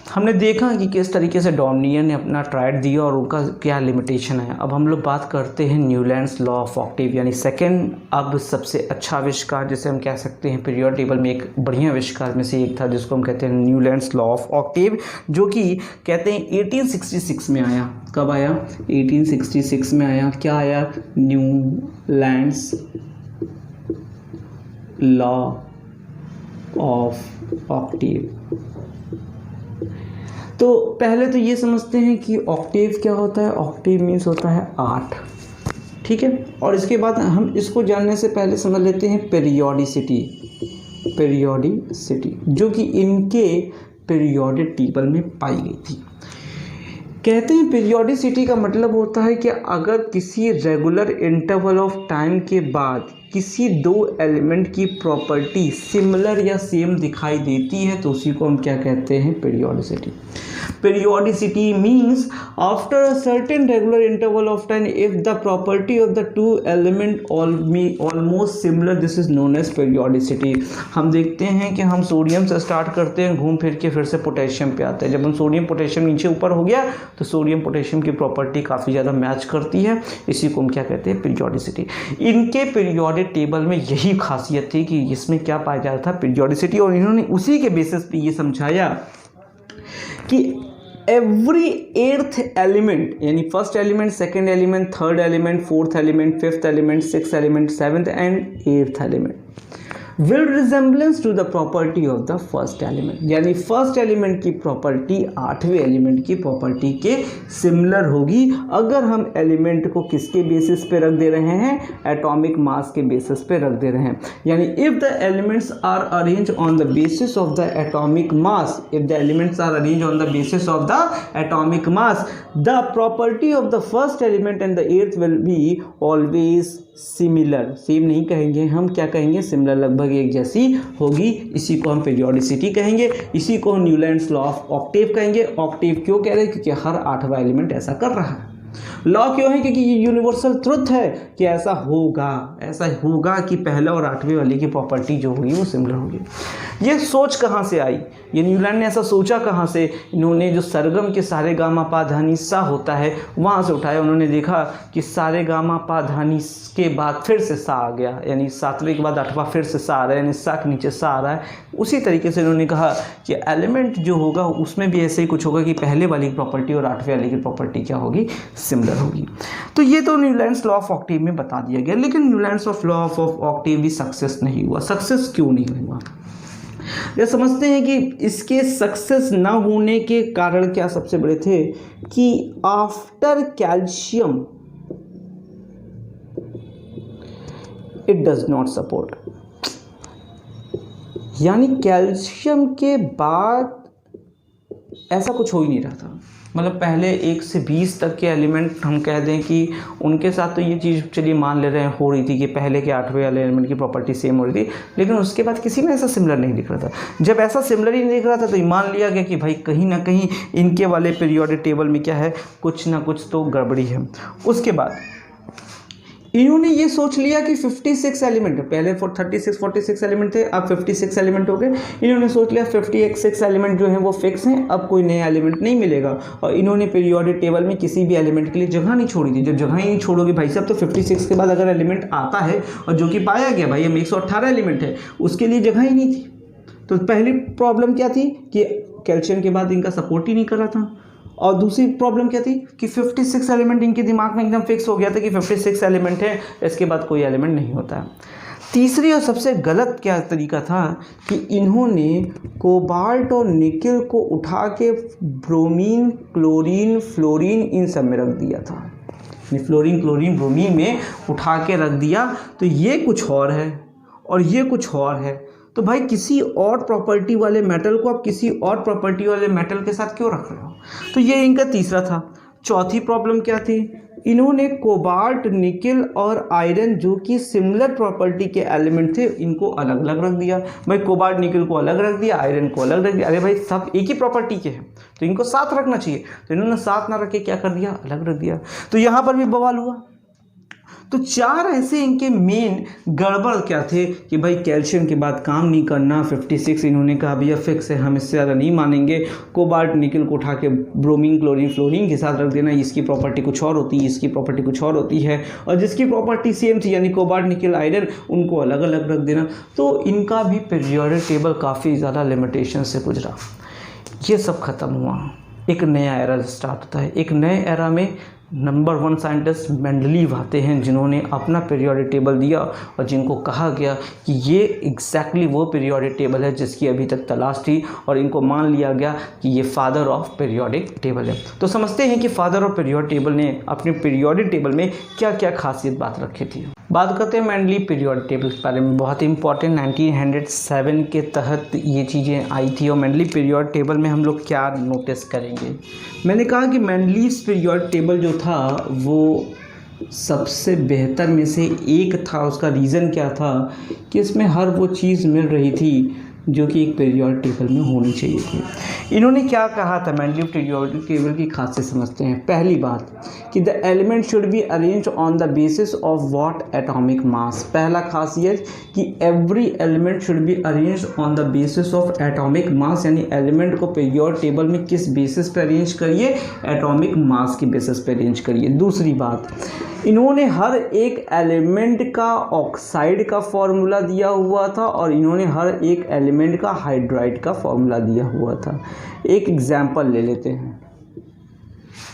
हमने देखा कि किस तरीके से डॉर्नियर ने अपना ट्राइड दिया और उनका क्या लिमिटेशन है। अब हम लोग बात करते हैं न्यूलैंड्स लॉ ऑफ ऑक्टेव, यानी सेकंड अब सबसे अच्छा आविष्कार जिसे हम कह सकते हैं पीरियोडिक टेबल में एक बढ़िया आविष्कार में से एक था, जिसको हम कहते हैं न्यूलैंड्स लॉ ऑफ ऑक्टेव, जो कि कहते हैं 1866 में आया। कब आया? 1866 में आया। क्या आया? Newlands law of Octave. तो पहले तो ये समझते हैं कि ऑक्टेव क्या होता है। ऑक्टेव मीन्स होता है 8, ठीक है। और इसके बाद हम इसको जानने से पहले समझ लेते हैं पेरियोडिसिटी, जो कि इनके पीरियोडिक टेबल में पाई गई थी। कहते हैं पीरियोडिसिटी का मतलब होता है कि अगर किसी रेगुलर इंटरवल ऑफ टाइम के बाद किसी दो एलिमेंट की प्रॉपर्टी सिमिलर या सेम दिखाई देती है तो उसी को हम क्या कहते हैं? Periodicity. Periodicity means after a certain regular interval of time, if the property of the two element almost similar, this is known as periodicity। हम देखते हैं कि हम सोडियम से स्टार्ट करते हैं, घूम फिर के फिर से पोटेशियम पे आते हैं। जब हम सोडियम पोटेशियम नीचे ऊपर हो गया तो सोडियम पोटेशियम की प्रॉपर्टी काफ़ी ज़्यादा मैच करती है, इसी को हम क्या कहते हैं? पीरियोडिसिटी। इनके पीरियोडिक टेबल में यही खासियत थी कि इसमें क्या पाया जाता था? पीरियोडिसिटी। और इन्होंने उसी के बेसिस पे ये समझाया कि एवरी 8th एलिमेंट, यानी first element, second element, third element, fourth element, fifth element, sixth element, 7th and 8th element will resemblance to the property of the first element, यानी फर्स्ट एलिमेंट की property 8वें element की property के similar होगी अगर हम element को किसके बेसिस पे रख दे रहे हैं? एटॉमिक मास के बेसिस पे रख दे रहे हैं। यानी if the elements are arrange on the basis of the atomic mass, if the elements are arrange on the basis of the atomic mass, the property of the first element and the 8th will be always similar. Same नहीं कहेंगे हम, क्या कहेंगे? Similar, लगभग एक जैसी होगी। इसी को हम पीरियोडिसिटी कहेंगे, इसी को न्यूलैंड्स लॉ ऑफ ऑक्टेव कहेंगे। ऑक्टेव क्यों कह रहे हैं? क्योंकि हर 8वां एलिमेंट ऐसा कर रहा है। लॉ क्यों है? क्योंकि ये यूनिवर्सल ट्रुथ है कि ऐसा होगा कि पहला और 8वें वाले की प्रॉपर्टी जो होगी वो सिमिलर होगी। ये सोच कहाँ से आई? ये न्यूलैंड ने ऐसा सोचा कहाँ से? इन्होंने जो सरगम के सारे गामा पा धानी सा होता है वहाँ से उठाया। उन्होंने देखा कि सारे गामा पा धानी के बाद फिर से सा आ गया, यानी 7वें के बाद 8वां फिर से सा आ रहा है, यानी सा के नीचे सा आ रहा है। उसी तरीके से इन्होंने कहा कि एलिमेंट जो होगा उसमें भी ऐसे ही कुछ होगा कि पहले वाली की प्रॉपर्टी और 8वें वाले की प्रॉपर्टी क्या होगी? सिमिलर होगी। तो ये तो न्यूलैंड्स लॉ ऑफ ऑक्टेव में बता दिया गया। लेकिन Newlands of law of Octave भी सक्सेस नहीं हुआ। सक्सेस क्यों नहीं हुआ? ये समझते हैं कि इसके सक्सेस ना होने के कारण क्या सबसे बड़े थे कि after calcium it does not support, यानी कैल्शियम के बाद ऐसा कुछ हो ही नहीं रहा था। मतलब पहले 1 से 20 तक के एलिमेंट हम कह दें कि उनके साथ तो ये चीज़ चलिए मान ले रहे हैं हो रही थी कि पहले के 8वें वाले एलिमेंट की प्रॉपर्टी सेम हो रही थी, लेकिन उसके बाद किसी में ऐसा सिमिलर नहीं दिख रहा था। जब ऐसा सिमिलर ही नहीं दिख रहा था तो ये मान लिया गया कि भाई कहीं ना कहीं इनके वाले पीरियोडिक टेबल में क्या है? कुछ ना कुछ तो गड़बड़ी है। उसके बाद इन्होंने ये सोच लिया कि 56 एलिमेंट, पहले 46 एलिमेंट थे, अब 56 एलिमेंट हो गए। इन्होंने सोच लिया 56 एलिमेंट जो हैं वो फिक्स हैं, अब कोई नया एलिमेंट नहीं मिलेगा। और इन्होंने पीरियोडिक टेबल में किसी भी एलिमेंट के लिए जगह नहीं छोड़ी थी। जब जगह ही नहीं छोड़ोगे भाई साहब तो 56 के बाद अगर एलिमेंट आता है और जो कि पाया गया भाई हम 118 एलिमेंट है, उसके लिए जगह ही नहीं थी। तो पहली प्रॉब्लम क्या थी कि कैल्शियम के बाद इनका सपोर्ट ही नहीं कर रहा था। और दूसरी प्रॉब्लम क्या थी कि 56 एलिमेंट इनके दिमाग में एकदम फिक्स हो गया था कि 56 एलिमेंट है, इसके बाद कोई एलिमेंट नहीं होता। तीसरी और सबसे गलत क्या तरीका था कि इन्होंने कोबाल्ट और निकल को उठा के ब्रोमीन, क्लोरीन, फ्लोरीन इन सब में रख दिया था। फ्लोरीन, क्लोरीन, ब्रोमीन में उठा के रख दिया। तो ये कुछ और है और ये कुछ और है। तो भाई किसी और प्रॉपर्टी वाले मेटल को आप किसी और प्रॉपर्टी वाले मेटल के साथ क्यों रख रहे हो? तो ये इनका तीसरा था। चौथी प्रॉब्लम क्या थी? इन्होंने कोबाल्ट, निकल और आयरन जो कि सिमिलर प्रॉपर्टी के एलिमेंट थे इनको अलग अलग रख दिया। भाई कोबाल्ट, निकल को अलग रख दिया, आयरन को अलग रख दिया। अरे भाई सब एक ही प्रॉपर्टी के हैं तो इनको साथ रखना चाहिए, तो इन्होंने साथ ना रख के क्या कर दिया? अलग रख दिया। तो यहाँ पर भी बवाल हुआ। तो 4 ऐसे इनके मेन गड़बड़ क्या थे कि भाई कैल्शियम के बाद काम नहीं करना। 56 इन्होंने कहा भैया फिक्स है, हम इससे ज़्यादा नहीं मानेंगे। कोबाल्ट निकल को उठा के ब्रोमीन क्लोरीन फ्लोरीन के साथ रख देना, इसकी प्रॉपर्टी कुछ और होती है, इसकी प्रॉपर्टी कुछ और होती है, और जिसकी प्रॉपर्टी सेम थी यानी कोबाल्ट निकल आयरन उनको अलग अलग रख देना। तो इनका भी पीरियोडिक टेबल काफ़ी ज़्यादा लिमिटेशन से गुजरा। ये सब ख़त्म हुआ, एक नया एरा स्टार्ट होता है। एक नए एरा में नंबर 1 साइंटिस्ट मेंडलीव आते हैं जिन्होंने अपना पीरियोडिक टेबल दिया और जिनको कहा गया कि ये एग्जैक्टली वो पीरियोडिक टेबल है जिसकी अभी तक तलाश थी, और इनको मान लिया गया कि ये फादर ऑफ पीरियोडिक टेबल है। तो समझते हैं कि फादर ऑफ पीरियोडिक टेबल ने अपने पीरियोडिक टेबल में क्या क्या खासियत बात रखी थी। बात करते हैं मेंडलीव पीरियोडिक टेबल के बारे में। बहुत ही इंपॉर्टेंट 1907 के तहत ये चीज़ें आई थी। और मेंडलीव पीरियोडिक टेबल में हम लोग क्या नोटिस करेंगे, मैंने कहा कि मेंडलीव पीरियोडिक टेबल जो था वो सबसे बेहतर में से एक था। उसका रीज़न क्या था कि इसमें हर वो चीज़ मिल रही थी जो कि एक पीरियोडिक टेबल में होनी चाहिए थी। इन्होंने क्या कहा था, मेंडलीव पीरियोडिक टेबल की खासियत समझते हैं। पहली बात कि the element should be arrange on the basis of what atomic mass. पहला खासियत कि every element should be arrange on the basis of atomic मास, यानी एलिमेंट को पीरियोडिक टेबल में किस बेसिस पर अरेंज करिए, एटॉमिक मास की बेसिस पर अरेंज करिए। दूसरी बात, इन्होंने हर एक एलिमेंट का ऑक्साइड का फॉर्मूला दिया हुआ था और इन्होंने हर एक एलिमेंट का हाइड्राइड का फॉर्मूला दिया हुआ था। एक एग्जांपल ले लेते हैं,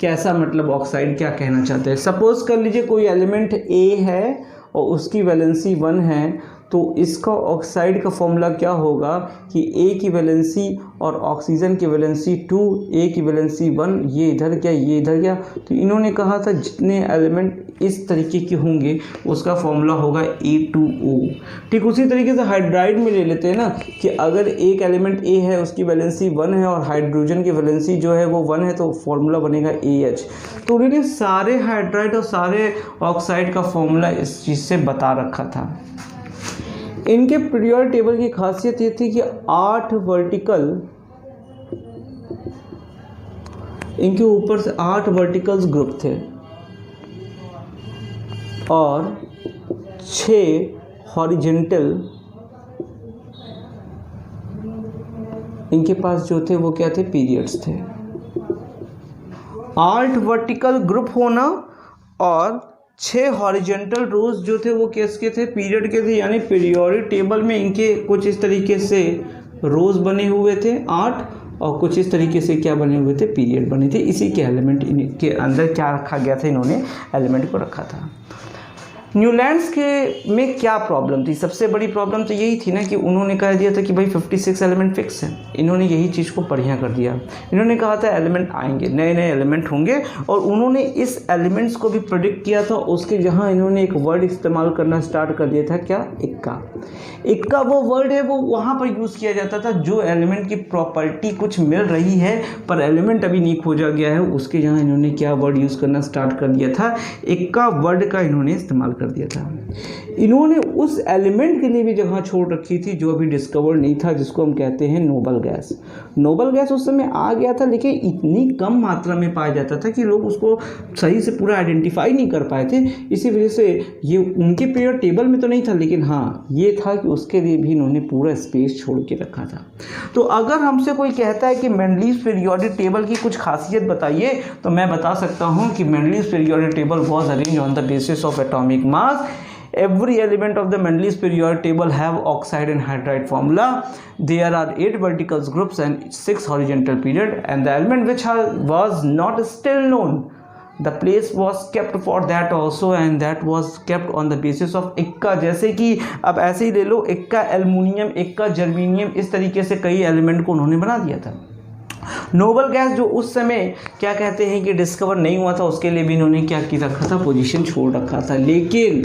कैसा मतलब ऑक्साइड क्या कहना चाहते हैं। सपोज कर लीजिए कोई एलिमेंट ए है और उसकी वैलेंसी 1 है, तो इसका ऑक्साइड का फॉर्मूला क्या होगा कि ए की वैलेंसी और ऑक्सीजन की वैलेंसी 2, ए की वैलेंसी 1, ये इधर गया ये इधर गया। तो इन्होंने कहा था जितने एलिमेंट इस तरीके के होंगे उसका फॉर्मूला होगा A2O। ठीक उसी तरीके से हाइड्राइड में ले लेते हैं ना कि अगर एक एलिमेंट ए है उसकी वैलेंसी 1 है और हाइड्रोजन की वैलेंसी जो है वो 1 है, तो फॉर्मूला बनेगा AH। तो उन्होंने सारे हाइड्राइड और सारे ऑक्साइड का फॉर्मूला इस चीज़ से बता रखा था। इनके पीरियोडिक टेबल की खासियत ये थी कि 8 वर्टिकल, इनके ऊपर से 8 वर्टिकल्स ग्रुप थे और 6 हॉरिजेंटल इनके पास जो थे वो क्या थे, पीरियड्स थे। 8 वर्टिकल ग्रुप होना और 6 हॉरिजेंटल रोज जो थे वो किसके थे, पीरियड के थे। यानी पीरियोडिक टेबल में इनके कुछ इस तरीके से रोज बने हुए थे 8, और कुछ इस तरीके से क्या बने हुए थे, पीरियड बने थे। इसी के एलिमेंट इनके अंदर क्या रखा गया था, इन्होंने एलिमेंट को रखा था। न्यूलैंड्स के में क्या प्रॉब्लम थी, सबसे बड़ी प्रॉब्लम तो यही थी ना कि उन्होंने कह दिया था कि भाई 56 एलिमेंट फिक्स है। इन्होंने यही चीज़ को बढ़िया कर दिया। इन्होंने कहा था एलिमेंट आएंगे, नए नए एलिमेंट होंगे, और उन्होंने इस एलिमेंट्स को भी प्रेडिक्ट किया था। उसके जहाँ इन्होंने एक वर्ड इस्तेमाल करना स्टार्ट कर दिया था, क्या, इक्का। इक्का वो वर्ड है, वो वहाँ पर यूज़ किया जाता था जो एलिमेंट की प्रॉपर्टी कुछ मिल रही है पर एलिमेंट अभी नहीं खोजा गया है, उसके जहाँ इन्होंने क्या वर्ड यूज़ करना स्टार्ट कर दिया था, इक्का वर्ड का इन्होंने इस्तेमाल कर दिया था। इन्होंने उस एलिमेंट के लिए भी जगह छोड़ रखी थी जो अभी डिस्कवर नहीं था, जिसको हम कहते हैं नोबल गैस। नोबल गैस उस समय आ गया था लेकिन इतनी कम मात्रा में पाया जाता था कि लोग उसको सही से पूरा आइडेंटिफाई नहीं कर पाए थे। इसी वजह से ये उनके पीरियड टेबल में तो नहीं था, लेकिन हाँ ये था कि उसके लिए भी इन्होंने पूरा स्पेस छोड़ के रखा था। तो अगर हमसे कोई कहता है कि मेंडलीव पीरियोडिक टेबल की कुछ खासियत बताइए, तो मैं बता सकता हूँ कि Mendeleev periodic table was arranged on the basis of atomic mass. Every element of the Mendeleev's periodic table have oxide and hydride formula. There are 8 vertical groups and 6 horizontal period, and the element which was not still known, the place was kept for that also, and that was kept on the basis of इक्का। जैसे कि अब ऐसे ही ले लो, इक्का aluminium, इक्का germanium, इस तरीके से कई एलिमेंट को उन्होंने बना दिया था। नोबल गैस जो उस समय क्या कहते हैं कि डिस्कवर नहीं हुआ था, उसके लिए भी इन्होंने क्या की रखा था, पोजीशन छोड़ रखा था। लेकिन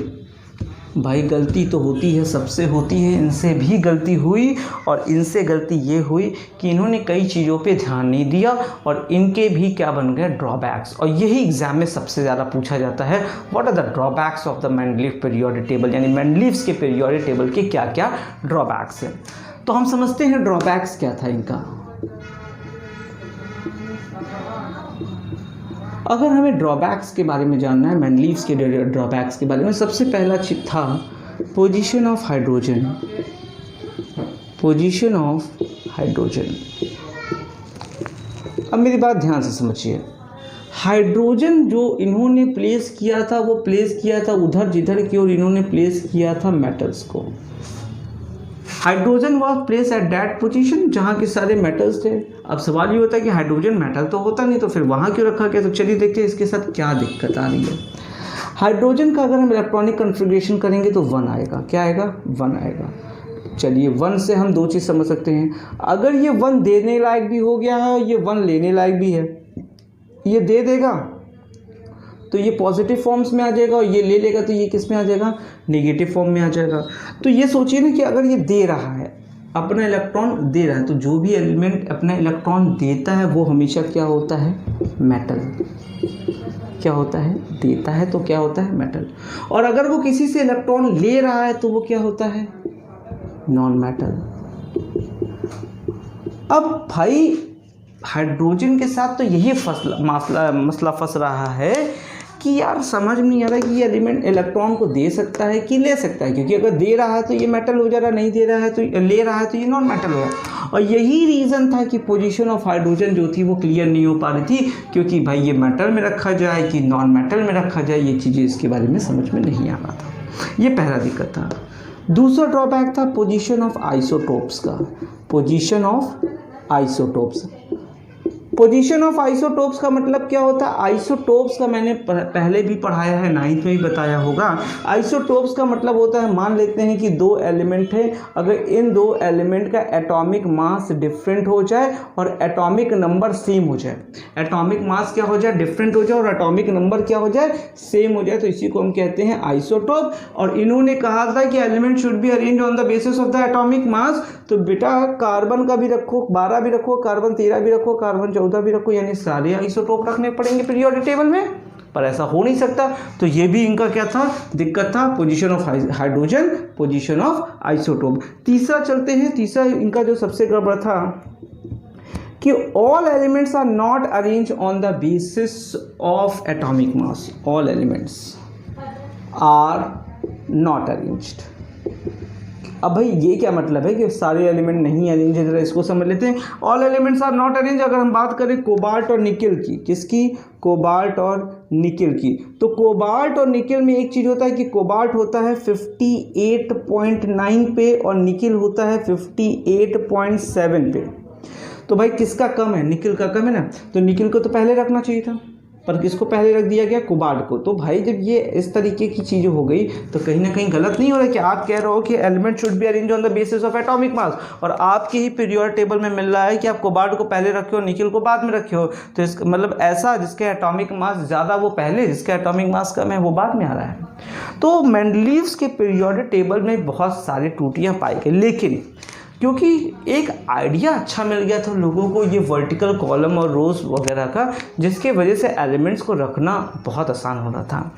भाई गलती तो होती है, सबसे होती है, इनसे भी गलती हुई। और इनसे गलती ये हुई कि इन्होंने कई चीज़ों पे ध्यान नहीं दिया और इनके भी क्या बन गए, ड्रॉबैक्स। और यही एग्जाम में सबसे ज़्यादा पूछा जाता है, what are the drawbacks of the Mendeleev periodic table, यानी मेंडलीव्स के पीरियोडिक टेबल के क्या क्या ड्रॉबैक्स हैं। तो हम समझते हैं ड्रॉबैक्स क्या था इनका। अगर हमें ड्रॉबैक्स के बारे में जानना है, मेंडलीव्स के ड्रॉबैक्स के बारे में, सबसे पहला था position of hydrogen. Position of hydrogen, अब मेरी बात ध्यान से समझिए। हाइड्रोजन जो इन्होंने प्लेस किया था वो प्लेस किया था उधर जिधर की ओर इन्होंने प्लेस किया था मेटल्स को। Hydrogen was place at that position जहाँ के सारे मेटल्स थे। अब सवाल ये होता है कि हाइड्रोजन मेटल तो होता नहीं, तो फिर वहाँ क्यों रखा गया? तो चलिए देखते हैं इसके साथ क्या दिक्कत आ रही है। हाइड्रोजन का अगर हम इलेक्ट्रॉनिक कन्फिग्रेशन करेंगे तो 1 आएगा। क्या आएगा? 1 आएगा। चलिए 1 से हम 2 चीज़ समझ सकते हैं। अगर ये 1 देने लायक भी हो गया है, ये 1 लेने लायक भी है, ये दे देगा तो ये पॉजिटिव फॉर्म्स में आ जाएगा, और ये ले लेगा तो ये किस में आ जाएगा? नेगेटिव फॉर्म में आ जाएगा। तो ये सोचिए ना कि अगर ये दे रहा है, अपना इलेक्ट्रॉन दे रहा है, तो जो भी एलिमेंट अपना इलेक्ट्रॉन देता है वो हमेशा क्या होता है? मेटल। क्या होता है? देता है तो क्या होता है? मेटल। और अगर वो किसी से इलेक्ट्रॉन ले रहा है तो वो क्या होता है? Non metal. अब भाई हाइड्रोजन के साथ तो यही मसला फंस रहा है कि यार समझ में नहीं आ रहा कि ये एलिमेंट इलेक्ट्रॉन को दे सकता है कि ले सकता है, क्योंकि अगर दे रहा है तो ये मेटल हो जा रहा है, नहीं दे रहा है तो ले रहा है तो ये नॉन मेटल हो। और यही रीज़न था कि पोजीशन ऑफ हाइड्रोजन जो थी वो क्लियर नहीं हो पा रही थी, क्योंकि भाई ये मेटल में रखा जाए कि नॉन मेटल में रखा जाए, ये चीज़ें इसके बारे में समझ में नहीं आ रहा था। ये पहला दिक्कत था। दूसरा ड्रॉबैक था पोजीशन ऑफ आइसोटोप्स का। Position of isotopes. Position of isotopes का मतलब क्या होता है? आइसोटोप्स का मैंने पहले भी पढ़ाया है, 9th में भी बताया होगा। आइसोटोप्स का मतलब होता है, मान लेते हैं कि 2 एलिमेंट है, अगर इन 2 एलिमेंट का एटॉमिक मास डिफरेंट हो जाए और एटॉमिक नंबर सेम हो जाए। एटॉमिक मास क्या हो जाए? डिफरेंट हो जाए, और एटॉमिक नंबर क्या हो जाए? सेम हो जाए, तो इसी को हम कहते हैं आइसोटोप। और इन्होंने कहा था कि element should be arrange on the basis of the atomic मास। तो बेटा कार्बन का भी रखो, 12 भी रखो, कार्बन 13 भी रखो, कार्बन 14 भी रखो, यानी सारे आइसोटोप रखने पड़ेंगे पीरियोडिक टेबल में। पर ऐसा हो नहीं सकता, तो ये भी इनका क्या था? दिक्कत था। Position of hydrogen, position of isotope. तीसरा चलते हैं। तीसरा इनका जो सबसे गड़बड़ था कि all elements are not arrange on the basis of atomic mass. All elements are not arranged. अब भाई ये क्या मतलब है कि सारे एलिमेंट नहीं अरेंज है? जरा इसको समझ लेते हैं। All elements are not arrange अगर हम बात करें कोबाल्ट और निकेल की। किसकी? कोबाल्ट और निकेल की। तो कोबाल्ट और निकेल में एक चीज़ होता है कि कोबाल्ट होता है 58.9 पे और निकेल होता है 58.7 पे। तो भाई किसका कम है? निकेल का कम है ना, तो निकेल को तो पहले रखना चाहिए था, पर किसको पहले रख दिया गया? कोबाल्ट को। तो भाई जब ये इस तरीके की चीज़ें हो गई तो कहीं ना कहीं गलत नहीं हो रहा है कि आप कह रहे हो कि element should be arrange on the basis of atomic मास, और आपके ही पीरियोडिक टेबल में मिल रहा है कि आप कोबाल्ट को पहले रखे हो, निकेल को बाद में रखे हो। तो इसका मतलब ऐसा जिसके एटॉमिक मास ज़्यादा वो पहले, जिसका एटॉमिक मास कम है वो बाद में आ रहा है। तो मेंडलीव्स के पीरियोडिक टेबल में बहुत सारी त्रुटियाँ पाई गई, लेकिन क्योंकि एक आइडिया अच्छा मिल गया था लोगों को ये वर्टिकल कॉलम और रोज वगैरह का, जिसके वजह से एलिमेंट्स को रखना बहुत आसान हो रहा था।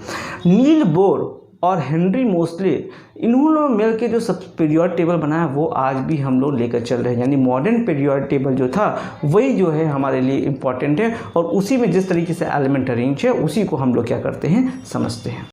नील बोर और हेनरी मोस्ले इन्होंने मिल के जो सब पीरियोडिक टेबल बनाया वो आज भी हम लोग लेकर चल रहे हैं। यानी मॉडर्न पीरियोडिक टेबल जो था वही जो है हमारे लिए इम्पॉर्टेंट है, और उसी में जिस तरीके से एलिमेंट अरेंज है उसी को हम लोग क्या करते हैं? समझते हैं।